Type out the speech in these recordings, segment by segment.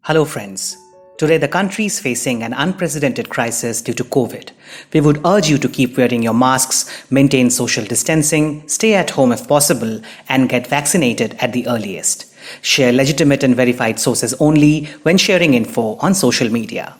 Hello friends. Today the country is facing an unprecedented crisis due to COVID. We would urge you to keep wearing your masks, maintain social distancing, stay at home if possible, and get vaccinated at the earliest. Share legitimate and verified sources only when sharing info on social media.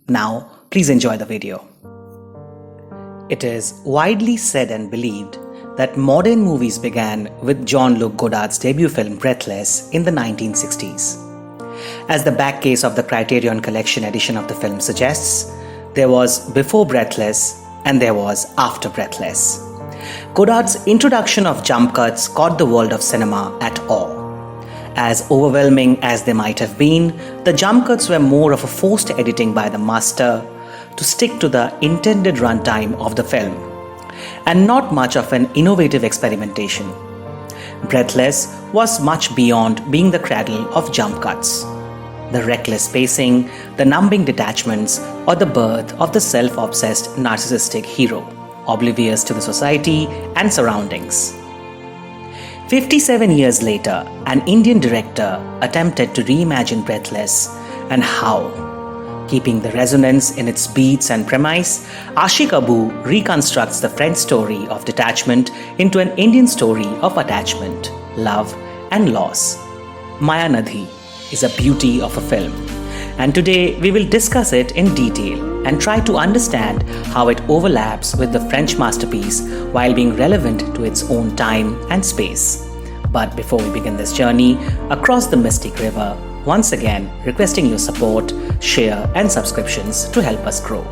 Now, please enjoy the video. It is widely said and believed that modern movies began with Luc Godard's debut film Breathless in the 1960s. As the back case of the Criterion Collection edition of the film suggests, there was before Breathless and there was after Breathless. Godard's introduction of jump cuts caught the world of cinema at awe. As overwhelming as they might have been, the jump cuts were more of a forced editing by the master to stick to the intended runtime of the film, and not much of an innovative experimentation. Breathless was much beyond being the cradle of jump cuts. The reckless pacing, the numbing detachments, or the birth of the self-obsessed narcissistic hero, oblivious to the society and surroundings. 57 years later, an Indian director attempted to reimagine Breathless, and how? Keeping the resonance in its beats and premise, Aashiq Abu reconstructs the French story of detachment into an Indian story of attachment, love, and loss. Mayaanadhi is a beauty of a film, and today we will discuss it in detail and try to understand how it overlaps with the French masterpiece while being relevant to its own time and space. But before we begin this journey across the mystic river, once again requesting your support, share and subscriptions to help us grow.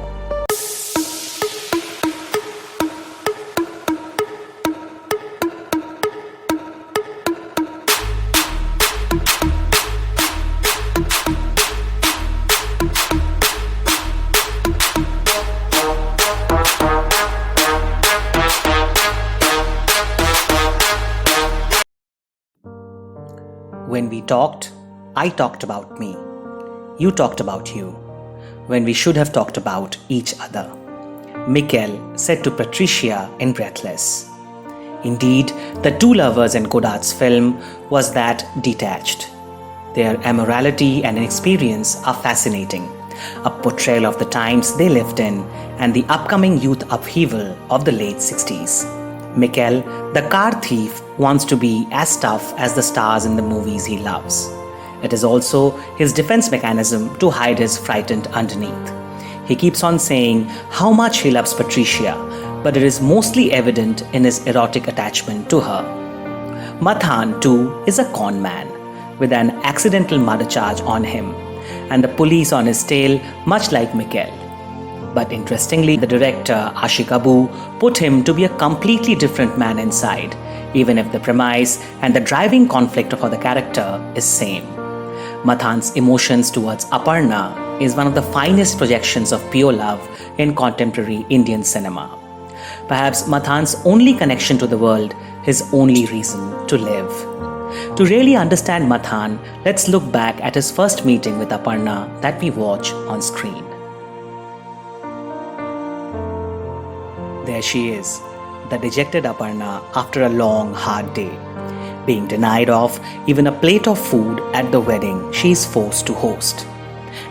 When we talked, I talked about me. You talked about you. When we should have talked about each other. Michel said to Patricia in Breathless. Indeed, the two lovers in Godard's film was that detached. Their amorality and inexperience are fascinating, a portrayal of the times they lived in and the upcoming youth upheaval of the late 60s. Michel, the car thief, wants to be as tough as the stars in the movies he loves. It is also his defense mechanism to hide his frightened underneath. He keeps on saying how much he loves Patricia, but it is mostly evident in his erotic attachment to her. Mathan, too, is a con man, with an accidental murder charge on him, and the police on his tail, much like Michel. But interestingly, the director, Aashiq Abu, put him to be a completely different man inside, even if the premise and the driving conflict of the character is same. Mathan's emotions towards Aparna is one of the finest projections of pure love in contemporary Indian cinema. Perhaps Mathan's only connection to the world, his only reason to live. To really understand Mathan, let's look back at his first meeting with Aparna that we watch on screen. There she is, the dejected Aparna after a long, hard day. Being denied of even a plate of food at the wedding she is forced to host.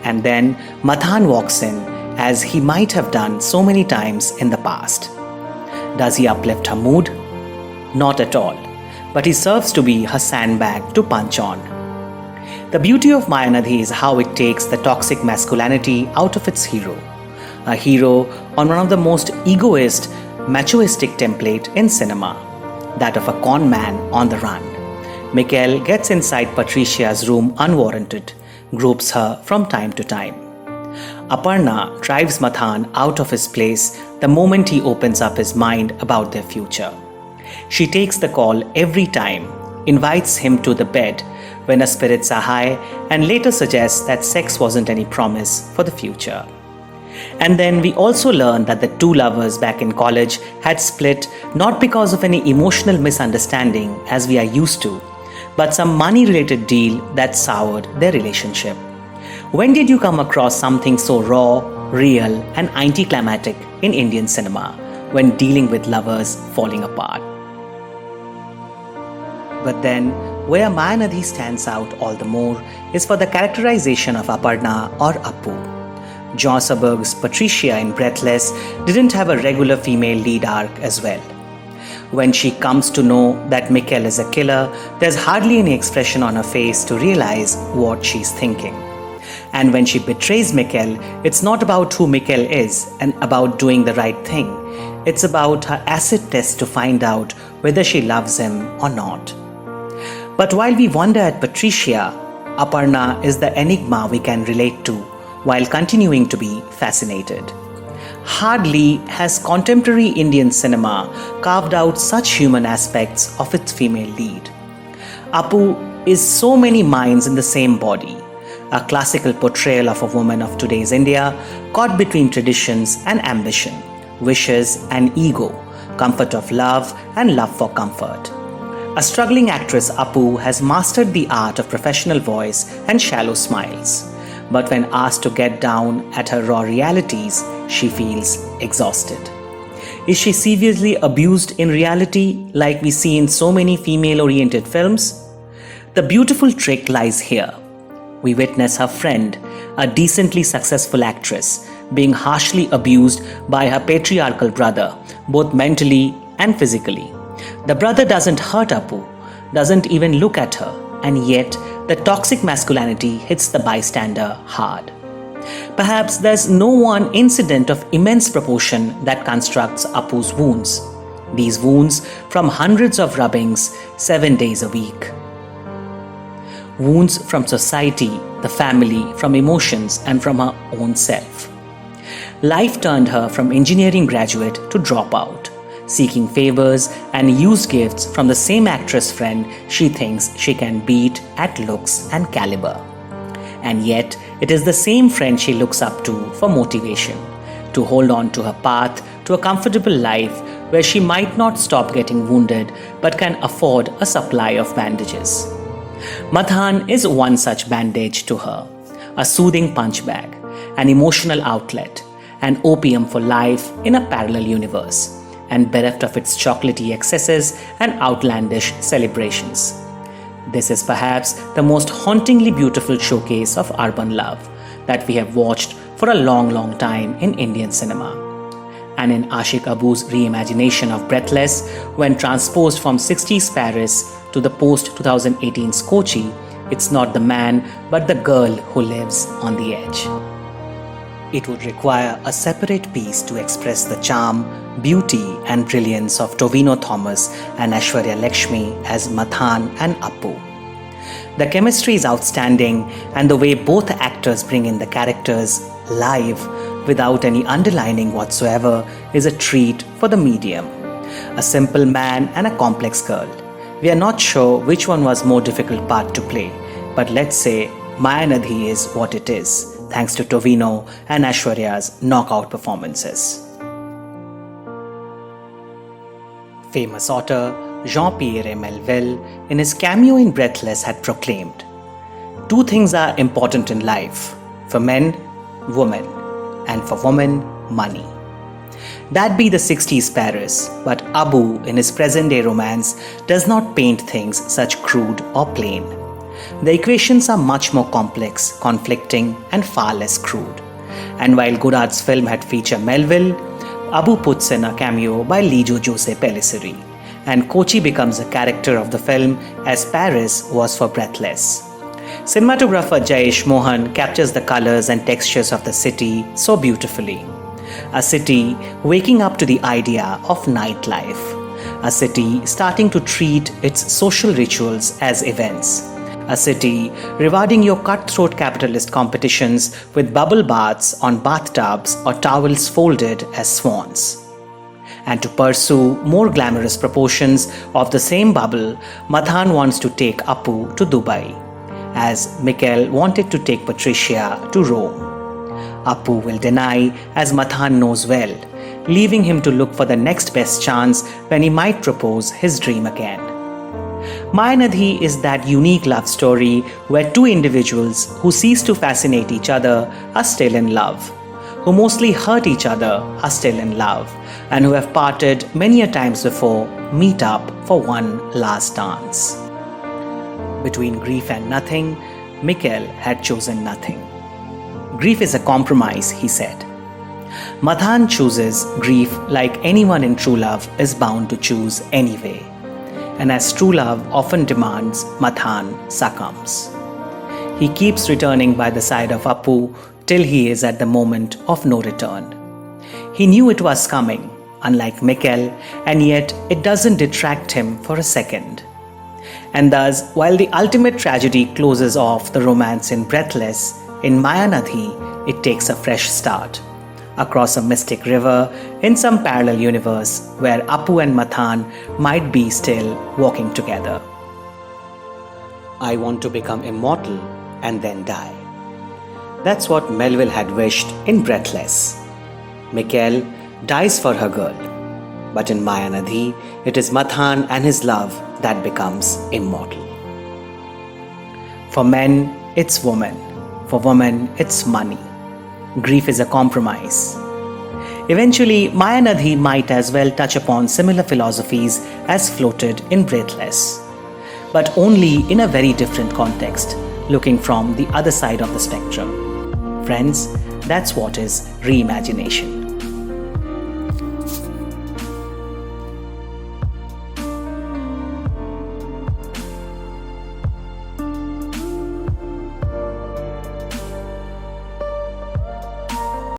And then Mathan walks in, as he might have done so many times in the past. Does he uplift her mood? Not at all, but he serves to be her sandbag to punch on. The beauty of Mayaanadhi is how it takes the toxic masculinity out of its hero. A hero on one of the most egoist, machoistic template in cinema, that of a con man on the run. Michel gets inside Patricia's room unwarranted, gropes her from time to time. Aparna drives Mathan out of his place the moment he opens up his mind about their future. She takes the call every time, invites him to the bed when her spirits are high, and later suggests that sex wasn't any promise for the future. And then we also learn that the two lovers back in college had split not because of any emotional misunderstanding as we are used to, but some money-related deal that soured their relationship. When did you come across something so raw, real, and anticlimactic in Indian cinema when dealing with lovers falling apart? But then Where Mayaanadhi stands out all the more is for the characterization of Aparna or Appu. John Seberg's Patricia in Breathless didn't have a regular female lead arc as well. When she comes to know that Michel is a killer, there's hardly any expression on her face to realize what she's thinking. And when she betrays Michel, it's not about who Michel is and about doing the right thing. It's about her acid test to find out whether she loves him or not. But while we wonder at Patricia, Aparna is the enigma we can relate to while continuing to be fascinated. Hardly has contemporary Indian cinema carved out such human aspects of its female lead. Appu is so many minds in the same body, a classical portrayal of a woman of today's India caught between traditions and ambition, wishes and ego, comfort of love and love for comfort. A struggling actress, Appu has mastered the art of professional voice and shallow smiles. But when asked to get down at her raw realities, she feels exhausted. Is she seriously abused in reality like we see in so many female-oriented films? The beautiful trick lies here. We witness her friend, a decently successful actress, being harshly abused by her patriarchal brother, both mentally and physically. The brother doesn't hurt Appu, doesn't even look at her, and yet the toxic masculinity hits the bystander hard. Perhaps there's no one incident of immense proportion that constructs Appu's wounds. These wounds from hundreds of rubbings, 7 days a week. Wounds from society, the family, from emotions, and from her own self. Life turned her from engineering graduate to dropout, seeking favors and used gifts from the same actress friend she thinks she can beat at looks and caliber. And yet, it is the same friend she looks up to for motivation, to hold on to her path to a comfortable life where she might not stop getting wounded but can afford a supply of bandages. Mathan is one such bandage to her, a soothing punch bag, an emotional outlet, an opium for life in a parallel universe, and bereft of its chocolatey excesses and outlandish celebrations. This is perhaps the most hauntingly beautiful showcase of urban love that we have watched for a long time in Indian cinema. And in Aashiq Abu's reimagination of Breathless, when transposed from 60s Paris to the post-2018's Kochi, it's not the man but the girl who lives on the edge. It would require a separate piece to express the charm, beauty and brilliance of Tovino and Aishwarya Lekshmi as Mathan and Appu. The chemistry is outstanding, and the way both actors bring in the characters live without any underlining whatsoever is a treat for the medium. A simple man and a complex girl. We are not sure which one was more difficult part to play, but let's say Mayaanadhi is what it is, thanks to Tovino and Aishwarya's knockout performances. Famous author Jean-Pierre Melville, in his cameo in Breathless, had proclaimed, "Two things are important in life. For men, women, and for women, money." That be the 60s Paris, but Abu, in his present-day romance, does not paint things such crude or plain. The equations are much more complex, conflicting, and far less crude. And while Godard's film had featured Melville, Abu puts in a cameo by Lijo Jose Pellicer, and Kochi becomes a character of the film as Paris was for Breathless. Cinematographer Jayesh Mohan captures the colors and textures of the city so beautifully. A city waking up to the idea of nightlife. A city starting to treat its social rituals as events. A city rewarding your cutthroat capitalist competitions with bubble baths on bathtubs or towels folded as swans. And to pursue more glamorous proportions of the same bubble, Mathan wants to take Appu to Dubai, as Michel wanted to take Patricia to Rome. Appu will deny, as Mathan knows well, leaving him to look for the next best chance when he might propose his dream again. Mayaanadhi is that unique love story where two individuals who cease to fascinate each other are still in love, who mostly hurt each other are still in love, and who have parted many a times before meet up for one last dance. Between grief and nothing, Michel had chosen nothing. Grief is a compromise, he said. Mathan chooses grief like anyone in true love is bound to choose anyway. And as true love often demands, Mathan succumbs. He keeps returning by the side of Appu till he is at the moment of no return. He knew it was coming, unlike Michel, and yet it doesn't detract him for a second. And thus, while the ultimate tragedy closes off the romance in Breathless, in Mayaanadhi it takes a fresh start, across a mystic river in some parallel universe where Appu and Mathan might be still walking together. I want to become immortal and then die. That's what Melville had wished in Breathless. Michel dies for her girl, but in Mayaanadhi it is Mathan and his love that becomes immortal. For men, it's woman. For women, it's money. Grief is a compromise. Eventually, Mayaanadhi might as well touch upon similar philosophies as floated in Breathless, but only in a very different context, looking from the other side of the spectrum. Friends, that's what is reimagination.